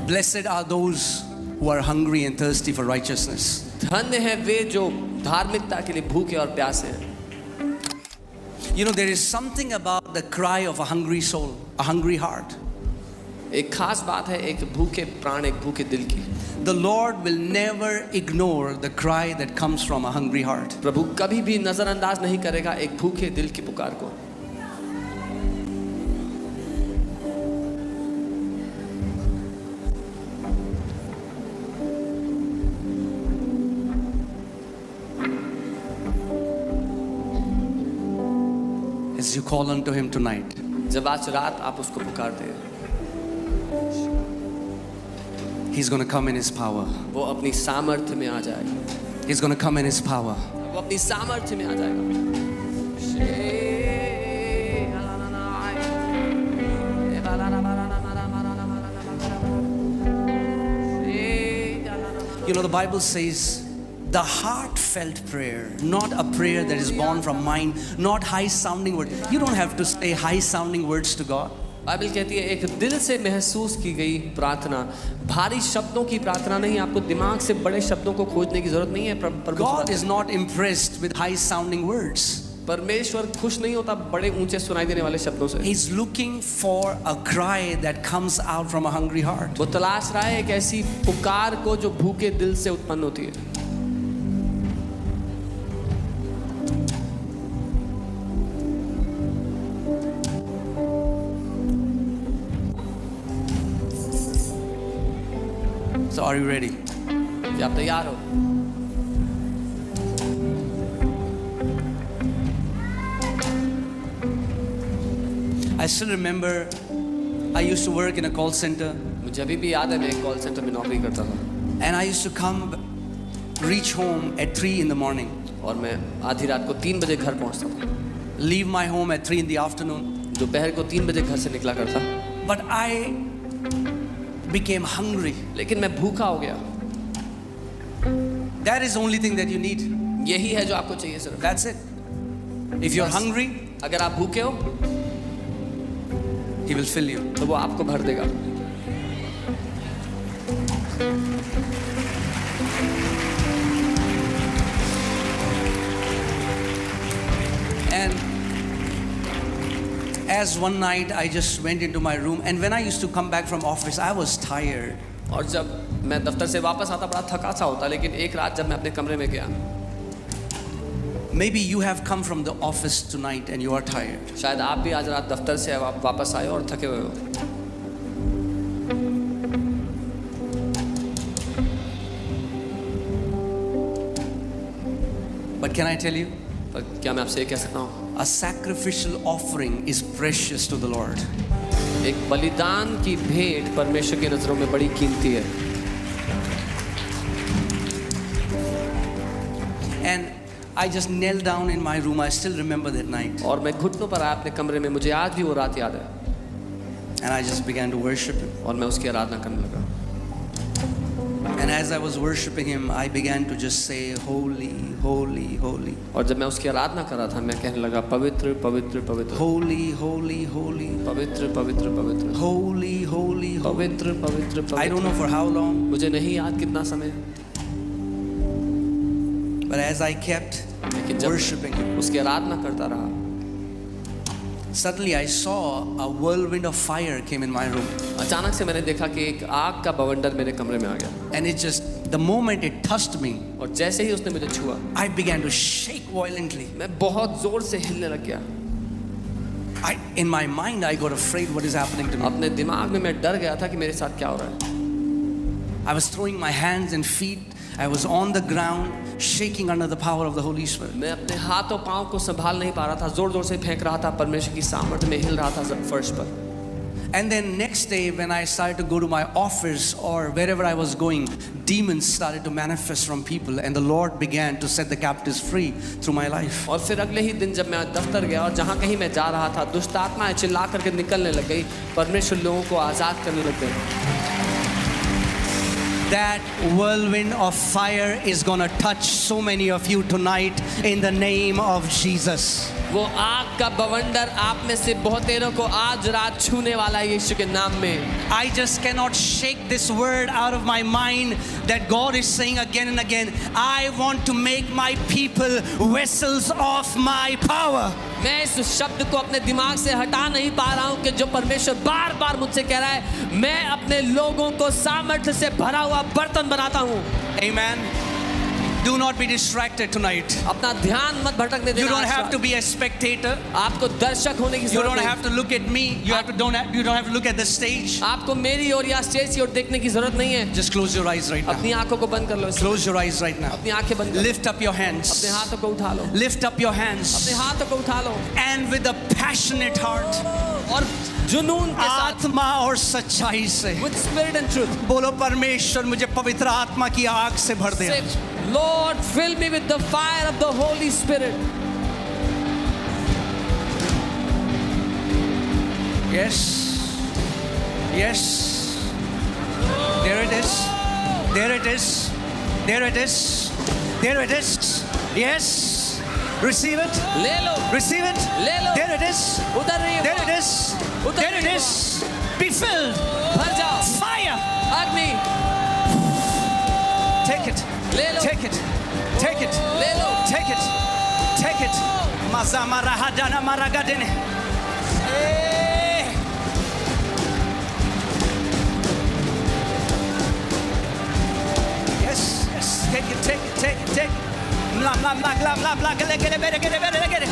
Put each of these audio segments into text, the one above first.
Blessed are those who are hungry and thirsty for righteousness. धन्य है वे जो धार्मिकता के लिए भूखे और प्यासे हैं. You know, there is something about the cry of a hungry soul, a hungry heart. एक खास बात है एक भूखे प्राण, एक भूखे दिल की. The Lord will never ignore the cry that comes from a hungry heart. प्रभु कभी भी नजरअंदाज नहीं करेगा एक भूखे दिल की पुकार को. As you call unto Him tonight, जब आज रात आप उसको पुकारते हैं, He's going to come in His power. वो अपनी सामर्थ्य में आ जाएगा. He's going to come in His power. वो अपनी सामर्थ्य में आ जाएगा. You know, the Bible says the heartfelt prayer, not a prayer that is born from mind, not high sounding words. You don't have to say high sounding words to God. Bible कहती है एक दिल से महसूस की गई प्रार्थना, भारी शब्दों की प्रार्थना नहीं. आपको दिमाग से बड़े शब्दों को खोजने की जरूरत नहीं है. God is not impressed with high sounding words. परमेश्वर खुश नहीं होता बड़े ऊंचे सुनाई देने वाले शब्दों से. He's looking for a cry that comes out from a hungry heart. वो तलाश रहा है एक ऐसी पुकार को जो भूखे दिल से उत्पन्न होती है. So are you ready? क्या आप तैयार हो? I still remember I used to work in a call center. मुझे अभी भी याद है मैं एक कॉल सेंटर में नौकरी करता था. And I used to reach home at 3 in the morning. और मैं आधी रात को 3 बजे घर पहुंचता था. Leave my home at 3 in the afternoon. दोपहर को 3 बजे घर से निकला करता. But I became hungry. लेकिन मैं भूखा हो गया. That is the only thing that you need. यही है जो आपको चाहिए सिर्फ. That's it. If you're hungry, अगर आप भूखे हो He will fill you. तो वो आपको भर देगा. And as one night I just went into my room, and when I used to come back from office, I was tired. और जब मैं दफ्तर से वापस आता बड़ा थका सा होता, लेकिन एक रात जब मैं अपने कमरे में गया, Maybe you have come from the office tonight and you are tired. शायद आप भी आज रात दफ्तर से वापस आए और थके हुए हो. But can I tell you? पर क्या मैं आपसे ये कह सकता हूँ, A sacrificial offering is precious to the Lord. एक बलिदान की भेंट परमेश्वर की नजरों में बड़ी कीमती है. And I just knelt down in my room. I still remember that night. और मैं घुटनों पर आया अपने कमरे में, मुझे आज भी वो रात याद है. And I just began to worship Him. और मैं उसकी आराधना करने लगा. And as I was worshiping Him, I began to just say, Holy, Holy, Holy. और जब मैं उसकी आराधना कर रहा था, मैं कहने लगा पवित्र पवित्र पवित्र. Holy, Holy, Holy. पवित्र पवित्र पवित्र. Holy, Holy, Holy. पवित्र पवित्र पवित्र. I don't know for how long. मुझे नहीं याद कितना समय. But as I kept worshiping Him, उसकी आराधना करता रहा, suddenly I saw a whirlwind of fire came in my room. अचानक से मैंने देखा कि एक आग का बवंडर मेरे कमरे में आ गया. And it just, the moment it touched me, और जैसे ही उसने मुझे छुआ, I began to shake violently. मैं बहुत जोर से हिलने लग गया. In my mind, I got afraid what is happening to me. अपने दिमाग में मैं डर गया था कि मेरे साथ क्या हो रहा है. I was throwing my hands and feet. I was on the ground, shaking under the power of the Holy Spirit. मैं अपने हाथों पांव को संभाल नहीं पा रहा था, जोर जोर से फेंक रहा था, परमेश्वर की सामर्थ्य में हिल रहा था फर्श पर. And then next day when I started to go to my office or wherever I was going, demons started to manifest from people, and the Lord began to set the captives free through my life. और फिर अगले ही दिन जब मैं दफ्तर गया और जहाँ कहीं मैं जा रहा था, दुष्ट आत्माएं चिल्ला करके निकलने लग गई, परमेश्वर लोगों को आजाद करने लग गए. That whirlwind of fire is going to touch so many of you tonight in the name of Jesus. वो आग का बवंडर आप में से बहुतेरों को आज रात छूने वाला है यीशु के नाम में। I just cannot shake this word out of my mind that God is saying again and again, I want to make my people vessels of my power. मैं इस शब्द को अपने दिमाग से हटा नहीं पा रहा हूँ कि जो परमेश्वर बार बार मुझसे कह रहा है, मैं अपने लोगों को सामर्थ्य से भरा हुआ बर्तन बनाता हूँ। Amen. Do not be distracted tonight. अपना ध्यान मत भटकने देना। You don't आज have रात। to be a spectator. आपको दर्शक होने की You जरूरत don't नहीं। have to look at me. You don't have to look at the stage. आपको मेरी और या स्टेज की ओर देखने की जरूरत नहीं है। Just close your eyes right now. अपनी आंखों को बंद कर लो। Close your eyes right now. अपनी आंखें बंद कर लो। Lift up your hands. अपने हाथों को उठा लो। Lift up your hands. अपने हाथों को उठा लो। And with a passionate heart, और जुनून के साथ, आत्मा और सच्चाई से with spirit and truth, बोलो, परमेश्वर मुझे पवित्र आत्मा की आग से भर दे। say, Lord, fill me with the fire of the Holy Spirit. Yes. Yes. There it is. There it is. There it is. There it is. Yes. Receive it. ले लो, Receive it. ले लो। There it is. उतर रही है There वो। it is. उतर There it रही है is. Be filled. भर जाओ। Fire. अग्नि, Take it. ले लो। Take it. Take it. ले लो। Take it. Take it. Mazama rahadana maragadene. Yes, yes. Take it, take it, take it, take it. Blah, blah, blah, blah, blah, blah. Get it, get it, get it, get it.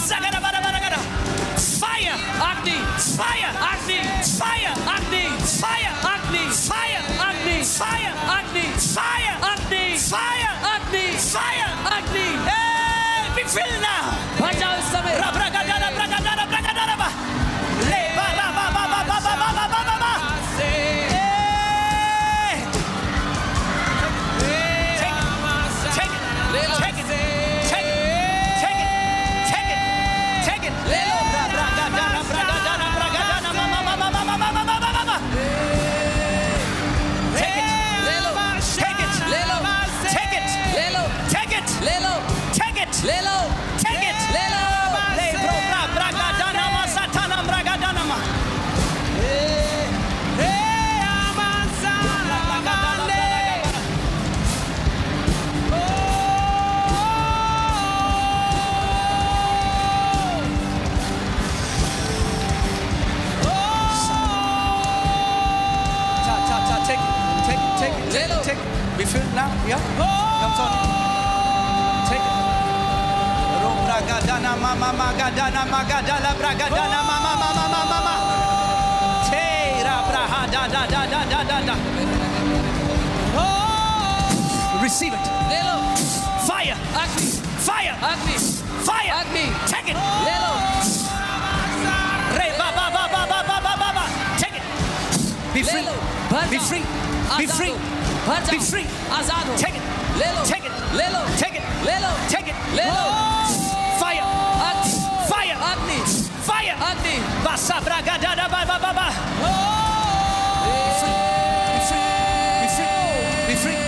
Zagada, bada, bada, bada. Fire. अग्नि, Fire. अग्नि, Fire. अग्नि, Fire. अग्नि, Fire. अग्नि, Fire. अग्नि, Fire. अग्नि, Fire. अग्नि, Fire. अग्नि। Hey, be filled now. भर जाओ इस समय। Bragadara, bragadara, bragadara, ba. Le, ba, ba, ba, ba, ba, ba, ba, ba, ba, ba, ba. Hey. Take it. Take it. ले लो। Take it. Take it. Take it. Take it. Take it. ले लो। Bragadara, bragadara, bragadara, ma, ma, ma, ma, ma, ma, ma, ma, ma, ma, ma. Take it. ले लो। Take it. ले लो। Take it. ले लो। Take it. ले लो। Take it. ले लो। Take it. ले लो। Le, bro, bra, bragadana, ma, satana, bragadana, ma. Take it. ले लो। Take it. Be filled now. Yeah. Comes on. Take it. Ro bragadana mama magadana magadala bragadana mama mama mama mama. Tera braha da da da da da da da. Receive it. ले लो। Fire. अग्नि, Fire. अग्नि, Fire. अग्नि। Take it. ले लो। Re ba ba ba ba ba ba ba ba ba. Take it. Be ले free. लो। भर Be जाओ। free. Be Azad free. हो। भर जाओ। Be free. आजाद हो। Take it. ले लो। Take it. ले लो। Take it. ले लो। Take it. ले लो। Fire. अग्नि, Fire. अग्नि, Fire. अग्नि। Basa braga da da ba ba ba ba. Be free. Be free. Be free.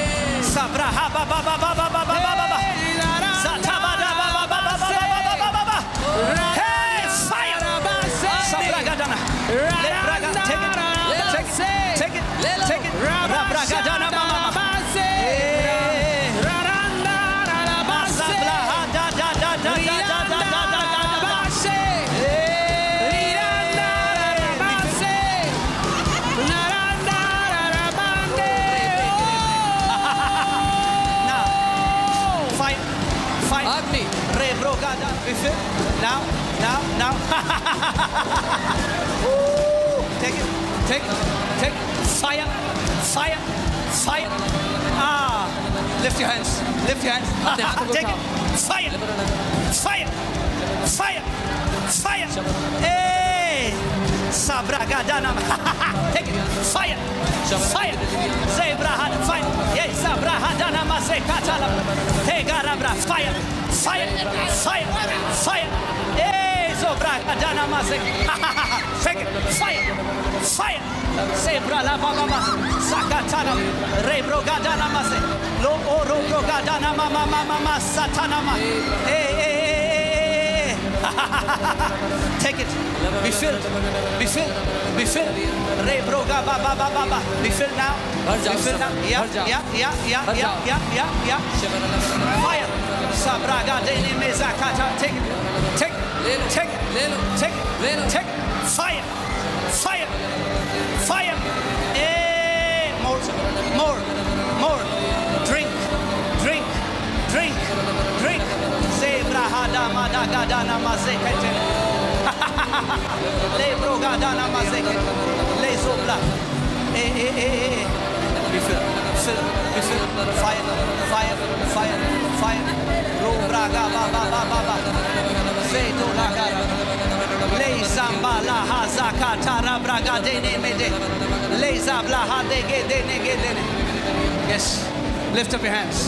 Sabra ha ba ba ba ba ba ba ba ba ba. Zata ba da ba ba ba ba ba ba ba ba ba. Hey, fire. Sabra ga da na. Le braga. Take it. Take it. Take it. ले लो। Take it. Ra braga da na ma ma ma. Hey. Basa bra ha da da da da da da da da da da da. अग्नि, Rebrogada. Now. Take it. Take it. Fire. Ah. Lift your hands. Take it. Fire. Hey. Sabragadana. Take it. Fire. Zebrahad. Fire. Yes, Sabrahadana Masekatala. Tegarabra. Fire. Hey, Zobragadana Masek. Take it. Fire. Zebra la mama. Sakatana. Rebrogadana Mase. Lo oro brogadana mama satanama. Hey. Take it. Be filled. Be filled. Be filled. Re broga ba ba ba ba ba. Be filled now. Be filled now. Yeah. Fire. Sabraga dene mezakata. Take it. Take it. Take it. Take it. Take it. Fire. Fire. Fire. More. More. More. Drink. Drink. Drink. Drink. Zebrahada madagadana mazekete. Lebrogadana mazekete. Lezobla. Be filled. Be filled. Fire. Fire. Fire. Fire. Robraga ba ba ba ba ba. Zedonaga. Lezambala hazakata braga dene mede. Lezabla hadege dene gedene. Yes. Lift up your hands.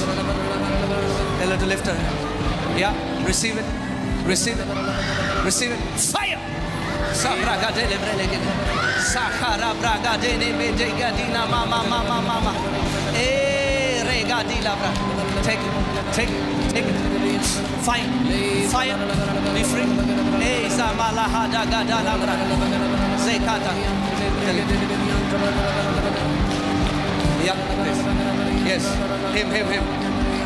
Tell her to lift her hand. Yeah. Receive it. Receive it. Receive it. Fire. Sabraga dele brelegede. Sakara braga dene mede gadina mama mama mama. Regadila bra. Take it. Take it. Take it. Fire. Fire. Be free. Zamala hada gadana bra. Zekata. Yeah. Yes.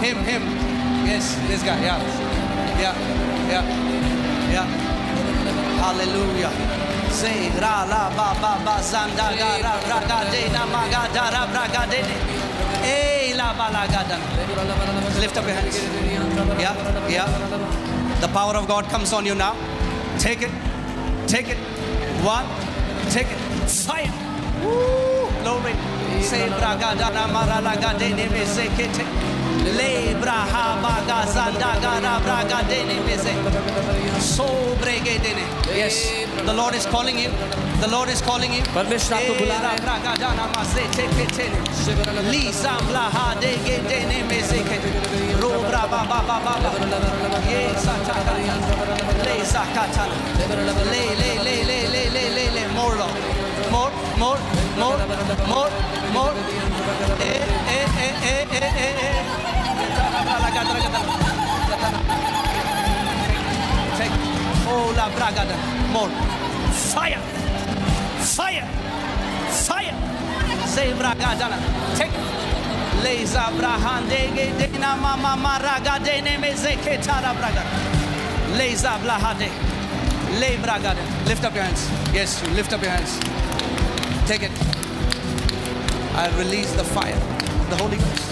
Him. Yes. This guy. Yeah. Hallelujah. Say ra la ba ba ba zanda ga ra braga de na maga da ra braga de. La ba la ga da. Lift up your hands. Yeah. The power of God comes on you now. Take it. Take it. One. Take it. Fire. Woo. Glory. Say braga da na mara la ga de ne me zekete. Le braha baga zanda ga ra braga de ne me ze. So brege de ne. Yes. The Lord is calling you. The Lord is calling you. परमेश्वर आपको बुला रहा है. braga da na ma ze tekete ne. Li zambla ha de ge de ne me zekete. Ro bra ba ba ba ba ba. Ye sataka. Le zakata. Le. More Lord. More. Take. Oh la bragada. More. Fire. Say bragadana. Take. Leza brahande dena mama maraga dene mezeke tara braga. Leza blahade. Le bragada. Lift up your hands. Yes, you lift up your hands. Take it. I release the fire of the Holy Ghost.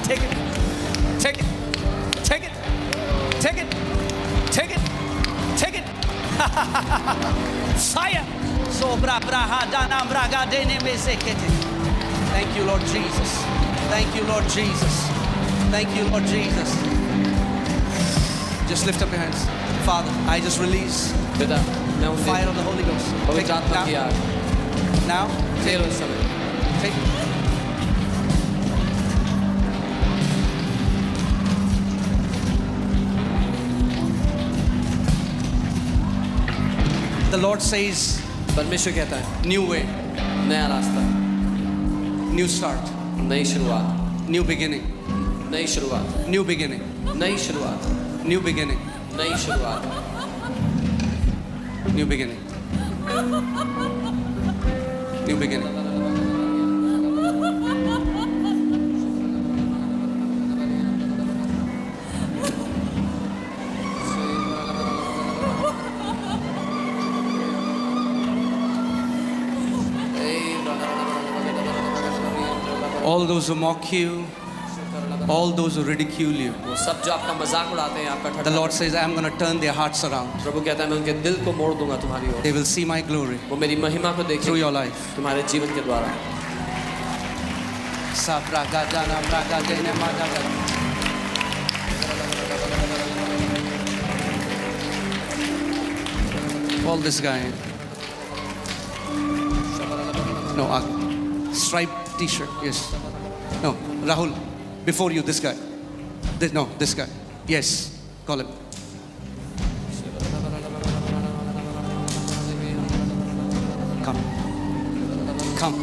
Take it. Take it. Take it. Take it. Take it. Take it. Fire. Sobra braha dana braga dene mezekete. Thank you, Lord Jesus. Thank you, Lord Jesus. Thank you, Lord Jesus. Just lift up your hands. Father, I just release पिता मैं the fire of the Holy Ghost. Take पवित्र आत्मा की it आग now. ले लो इस समय. Take it. The Lord says, परमेश्वर कहता है new way, नया रास्ता, new start, नई शुरुआत, new beginning, नई शुरुआत, new beginning, नई शुरुआत, new beginning, नई शुरुआत, new beginning, new beginning. All those who mock you, all those who ridicule you, वो सब जो आपका मजाक उड़ाते हैं, आपका the ठट्ठा, Lord says, I am going to turn their hearts around. प्रभु कहता है मैं उनके दिल को मोड़ दूंगा तुम्हारी ओर. They will see my glory वो मेरी महिमा को through देखेंगे your life. तुम्हारे जीवन के द्वारा. Call this guy. No, striped t-shirt. Yes. No, Rahul. Before you, this guy. This guy. Yes. Call him. Come.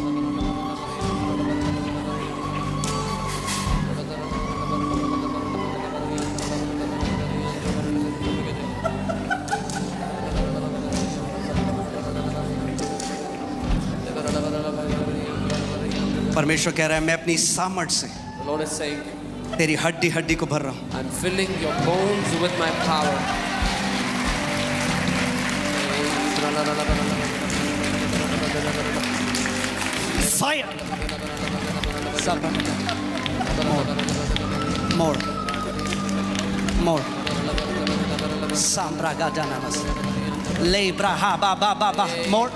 परमेश्वर कह रहा है मैं अपनी सामर्थ से The Lord is saying, तेरी हड्डी हड्डी को भर रहा हूँ. I'm filling your bones with my power. Fire. More. More. Sambragadanas. Lebra ha ba ba ba ba. More.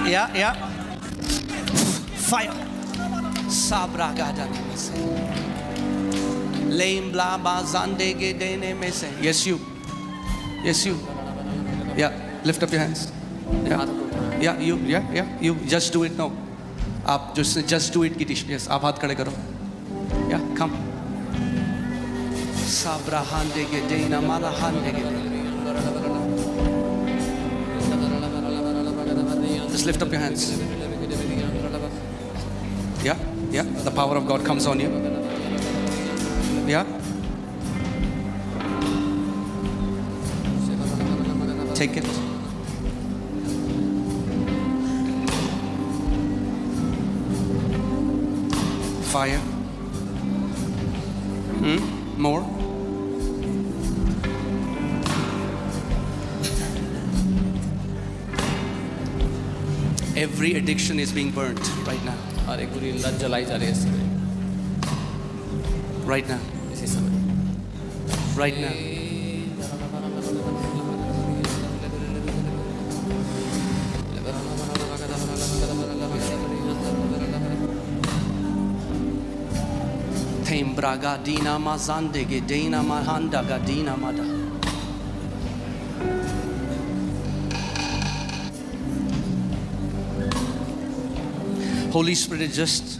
Yeah. Fire. Sabragadanas. Lame bla ba zande ge dene me se. Yes you. Yeah, lift up your hands. Yeah, you just do it now. आप just do it Gitish. Yes, आप हाथ खड़े करो. Yeah, come. Sabra hande ge dena mala hande ge. Just lift up your hands. Yeah, the power of God comes on you. Yeah. Take it. Fire. More. Every addiction is being burnt right now. और एक बुरी लत जलाई जा रही है इस समय. Right now. इसी समय. Right now. Braga dina mazande ge dina mahanda ga dina mada. Holy Spirit is just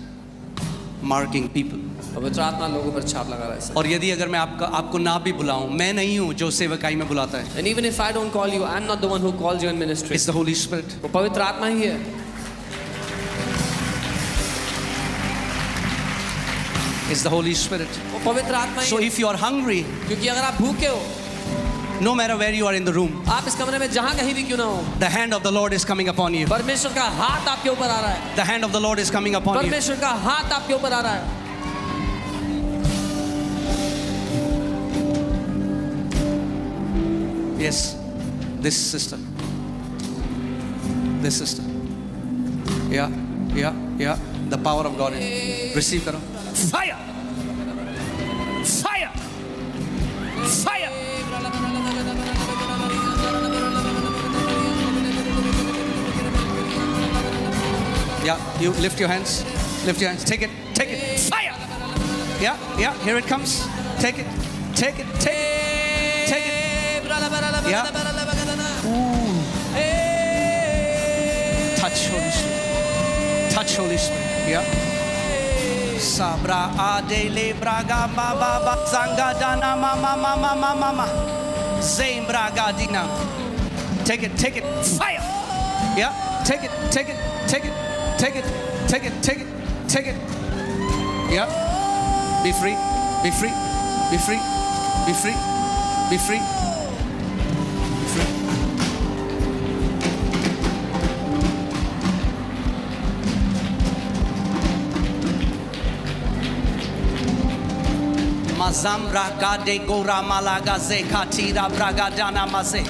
marking people. पवित्र आत्मा लोगों पर छाप लगा रहा है. और यदि अगर मैं आपको ना भी बुलाऊं, मैं नहीं हूं जो सेवकाई में बुलाता है. And even if I don't call you, I'm not the one who calls you in ministry. It's the Holy Spirit. वो पवित्र आत्मा ही है. It's the Holy Spirit. वो पवित्र आत्मा ही. So if you are hungry, क्योंकि अगर आप भूखे हो, no matter where you are in the room, आप इस कमरे में जहाँ कहीं भी क्यों ना हो, the hand of the Lord is coming upon you. परमेश्वर का हाथ आपके ऊपर आ रहा है. The hand of the Lord is coming upon you. परमेश्वर का हाथ आपके ऊपर आ रहा है. Yes, this sister. Yeah. The power of God. Receive karo. Fire. Yeah, you lift your hands. Take it. Fire. Yeah. Here it comes. Take it. Yeah. Touch Holy Spirit. Yeah. Sabra adele braga baba zanga dana mama zembra gadina. Take it. Fire. Yeah. Take it. Yeah. Be free. Mazambra gade gora malaga ze katira braga dana maze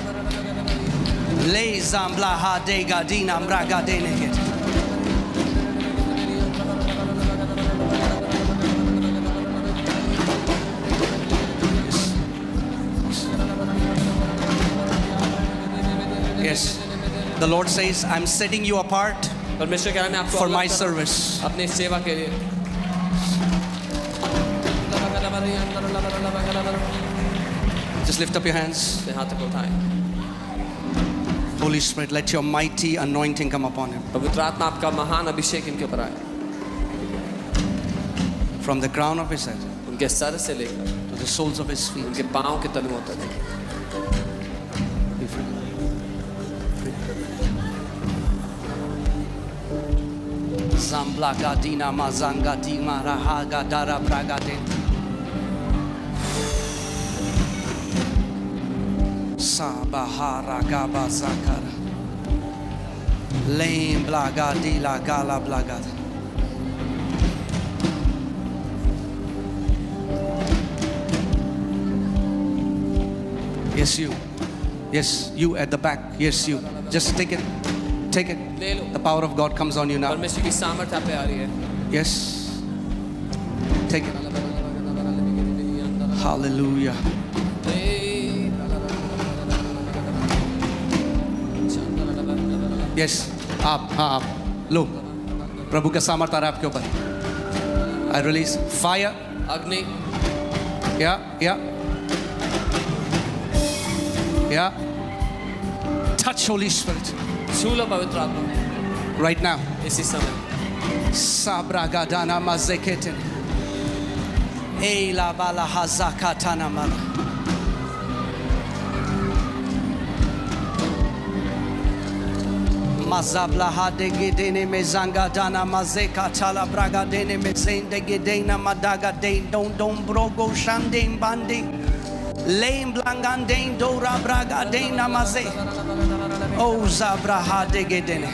le zambla hade gadina braga dene. Yes, the Lord says, I'm setting you apart परमेश्वर कह रहा है मैं आपको for my service. अपनी सेवा के लिए. Just lift up your hands. हाथ को उठाएं. Holy Spirit, let your mighty anointing come upon him. पवित्र आत्मा आपका महान अभिषेक इनके ऊपर आए. From the crown of his head उनके सर से लेकर to the soles of his feet. उनके पाँव के तलुओं तक. Be free. Zambla gadina mazanga di maraha gadara bragade. Sabahara gaba zakara. Lame blaga di la gala blaga. Yes, you. Yes, you at the back. Yes, you. Just take it. Take it. ले लो। The power of God comes on you now. परमेश्वर की सामर्थ आप पे आ रही है। Yes. Take it. Hallelujah. Yes. आप हाँ आप लो प्रभु का सामर्थ आ रहा है आपके ऊपर. I release fire. अग्नि Yeah. Touch Holy Spirit छू लो पवित्र आत्मा right now. इसी समय Sabragadana mazeketen. Eila bala hazakatana mala. Mazabla hadegedene mezanga dana mazeka tala braga dene mezende gedena madaga de don brogo shandem bandi. Lame blangandein dora braga dena maze. O zabra hadegedene.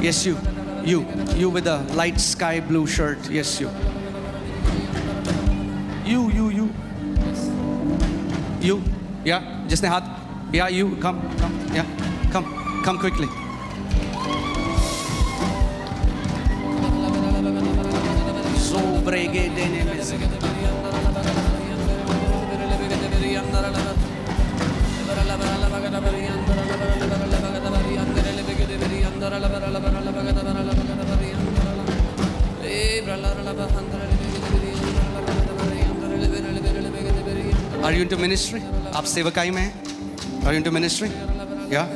Yes, you with the light sky blue shirt. Yes, you. Yeah, जिसने हाथ. Yeah, you come. Yeah, come quickly. Zobrege dene meze. Are you into ministry? आप सेवकाई में हैं? Are you into ministry? Yeah.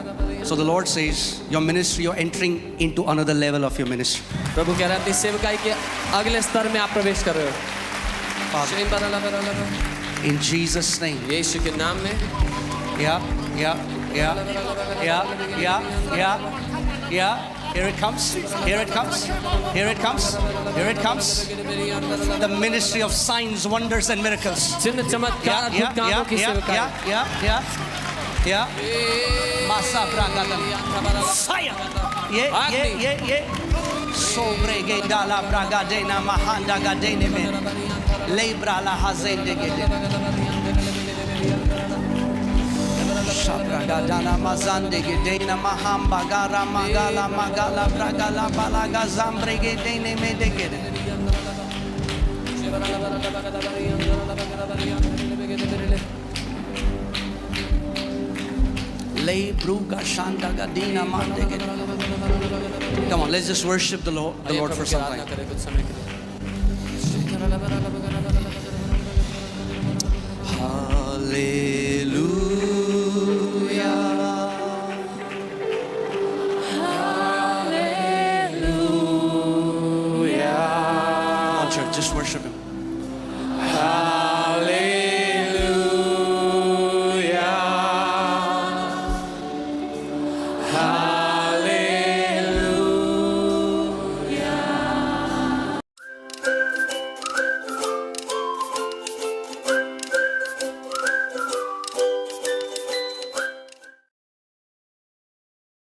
So the Lord says, your ministry, you're entering into another level of your ministry. प्रभु कह रहा है अपनी सेवकाई के अगले स्तर में आप प्रवेश कर रहे हो In Jesus' name. यीशु के नाम में Yeah. Here it comes. The ministry of signs, wonders, and miracles. चिन्ह चमत्कार अद्भुत कामों की सेवकाई Yeah. Masa bragadan. Fire. Yeah. Sobrege dala bragadena mahanda gadene me. Lebra la hazende gede. Shabragadana mazande gedena mahamba gara magala bragala balaga zambrege dene me de gede. Come on, let's just worship the Lord for some time. Hallelujah. Hallelujah. Come on, church, just worship Him.